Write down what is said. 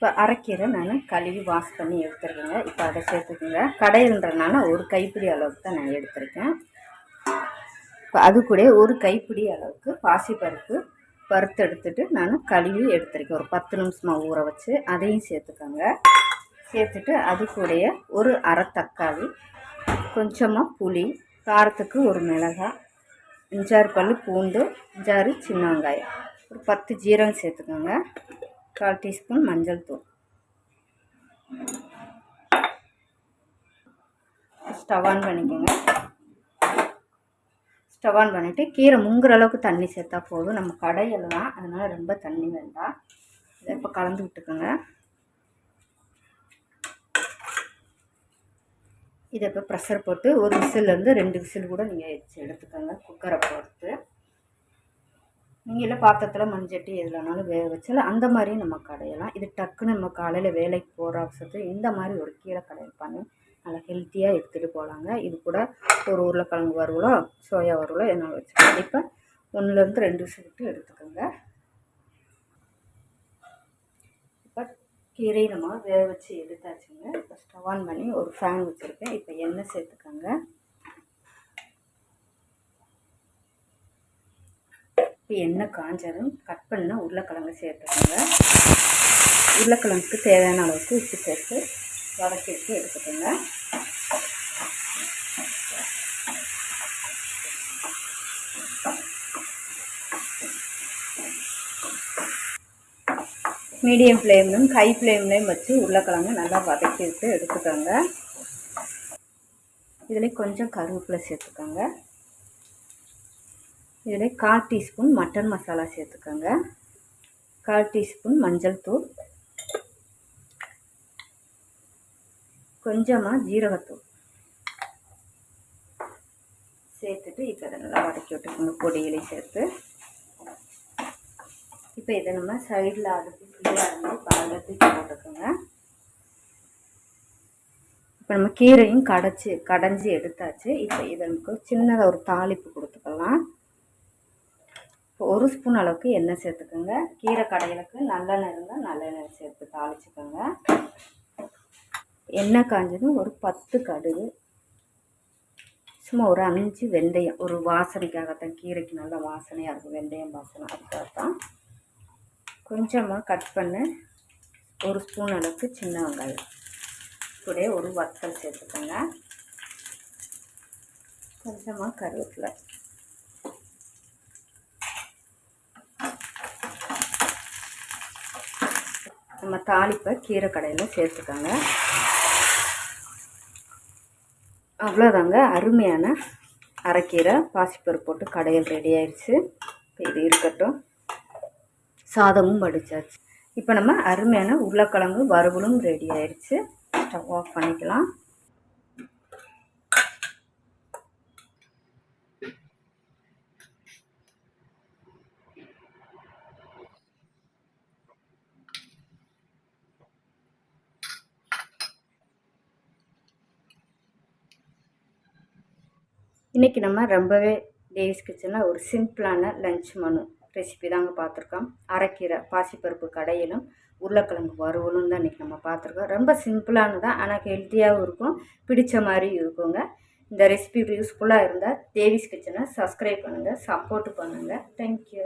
இப்போ அரைக்கீரை நான் கழுவி வாஷ் பண்ணி எடுத்துருக்கேங்க. இப்போ அதை சேர்த்துக்குங்க. கடையில்ன்றனால ஒரு கைப்பிடி அளவுக்கு தான் நான் எடுத்திருக்கேன். இப்போ அது கூட ஒரு கைப்பிடி அளவுக்கு பாசிப்பருப்பு வறுத்து எடுத்துட்டு நான் கழுவி எடுத்துருக்கேன். ஒரு 10 நிமிஷமாக ஊற வச்சு அதையும் சேர்த்துக்கோங்க. சேர்த்துட்டு அது கூடயே ஒரு அரை தக்காளி, கொஞ்சமாக புளி, காரத்துக்கு ஒரு மிளகாய், 5-6 பல் பூண்டு, 5-6 சின்ன வெங்காயம், ஒரு 10 ஜீரகம் சேர்த்துக்கோங்க. 1/4 டீஸ்பூன் மஞ்சள் தூள். ஸ்டவ் ஆன் பண்ணிக்கோங்க. ஸ்டவ் ஆன் பண்ணிவிட்டு கீரை முங்குற அளவுக்கு தண்ணி சேர்த்தா போதும். நம்ம கடையெல்லாம் அதனால் ரொம்ப தண்ணி வேண்டாம். இதை இப்போ கலந்து விட்டுக்கோங்க. இதை இப்போ ப்ரெஷர் போட்டு ஒரு விசிலேருந்து 2 விசில் கூட நீங்கள் எடுத்துக்கோங்க. குக்கரை பொறுத்து நீங்கள் இல்லை பாத்திரத்தில் மண்சட்டி எதுலனாலும் வேக வச்சாலும் அந்த மாதிரி நம்ம கடையலாம். இது டக்குன்னு நம்ம காலையில் வேலைக்கு போகிற அவசரத்துக்கு இந்த மாதிரி ஒரு கீரை கடையில் பண்ணி நல்லா ஹெல்த்தியாக எடுத்துகிட்டு போகலாங்க. இது கூட ஒரு உருளைக்கிழங்கு வறுவலோ சோயா வறுவலோ என்னால் வச்சுக்கலாம். இப்போ 1-2 விசில் விட்டு எடுத்துக்கோங்க. இப்போ கீரை நம்ம வேக வச்சு எடுத்தாச்சுங்க. இப்போ ஸ்டவ் ஆன் பண்ணி ஒரு ஃபேன் வச்சுருக்கேன். இப்போ எண்ணெய் சேர்த்துக்கோங்க. இப்போ எண்ணெய் காஞ்சதும் கட் பண்ண உருளைக்கிழங்கு சேர்த்துக்கோங்க. உருளைக்கிழங்குக்கு தேவையான அளவுக்கு உப்பு சேர்த்து வதக்கி வச்சு எடுத்துக்கோங்க. மீடியம் ஃப்ளேம்லையும் ஹை ஃப்ளேம்லையும் வச்சு உருளைக்கிழங்கு நல்லா வதக்கி விட்டு எடுத்துக்கோங்க. இதில் கொஞ்சம் கருவேப்பிலை சேர்த்துக்கோங்க. இதில் 1/4 டீஸ்பூன் மட்டன் மசாலா சேர்த்துக்கோங்க. 1/4 டீஸ்பூன் மஞ்சள் தூள், கொஞ்சமாக ஜீரகத்தூள் சேர்த்துட்டு இப்போ இதை நல்லா வதக்கி விட்டுக்கோங்க. பொடியிலையும் சேர்த்து இப்போ இதை நம்ம சைடில் அடுத்து ஃப்ரீயாக இருந்து பழகத்துக்கு போட்டுக்கோங்க. இப்போ நம்ம கீரையும் கடைஞ்சி எடுத்தாச்சு. இப்போ இதை நமக்கு சின்னதாக ஒரு தாளிப்பு கொடுத்துக்கலாம். இப்போ 1 ஸ்பூன் அளவுக்கு எண்ணெய் சேர்த்துக்கோங்க. கீரை கடையிலுக்கு நல்லெண்ணெய் இருந்தால் நல்லெண்ணெய் சேர்த்து தாளிச்சுக்கோங்க. எண்ணெய் காஞ்சதும் ஒரு 10 கடுகு, சும்மா ஒரு 5 வெந்தயம், ஒரு வாசனைக்காகத்தான், கீரைக்கு நல்ல வாசனையாக இருக்கும் வெந்தயம் வாசனை, அதுக்காகத்தான். கொஞ்சமாக கட் பண்ண 1 ஸ்பூன் அளவுக்கு சின்ன வெங்காயம், கூட ஒரு வத்தல் சேர்த்துக்கோங்க. கொஞ்சமாக கருவேப்பிலை, நம்ம தாளிப்பை கீரை கடையில் சேர்த்துக்கோங்க. அவ்வளோதாங்க, அருமையான அரைக்கீரை பாசிப்பருப்பு போட்டு கடையில் ரெடி ஆயிடுச்சு. இப்போ இது இருக்கட்டும். சாதமும் வடிச்சாச்சு. இப்போ நம்ம அருமையான உருளைக்கிழங்கு வறுவலும் ரெடி ஆயிடுச்சு. ஸ்டவ் ஆஃப் பண்ணிக்கலாம். இன்றைக்கி நம்ம ரொம்பவே டேவிஸ் கிச்சனில் ஒரு சிம்பிளான லஞ்ச் மெனு ரெசிபி தாங்க பார்த்துருக்கோம். அரைக்கீரை பாசிப்பருப்பு கடையிலும் உருளைக்கிழங்கு வறுவலும் தான் இன்றைக்கி நம்ம பார்த்துருக்கோம். ரொம்ப சிம்பிளானதான், ஆனால் ஹெல்த்தியாகவும் இருக்கும், பிடிச்ச மாதிரி இருக்குங்க. இந்த ரெசிபி யூஸ்ஃபுல்லாக இருந்தால் டேவிஸ் கிச்சனை சப்ஸ்கிரைப் பண்ணுங்கள், சப்போர்ட் பண்ணுங்கள். தேங்க்யூ.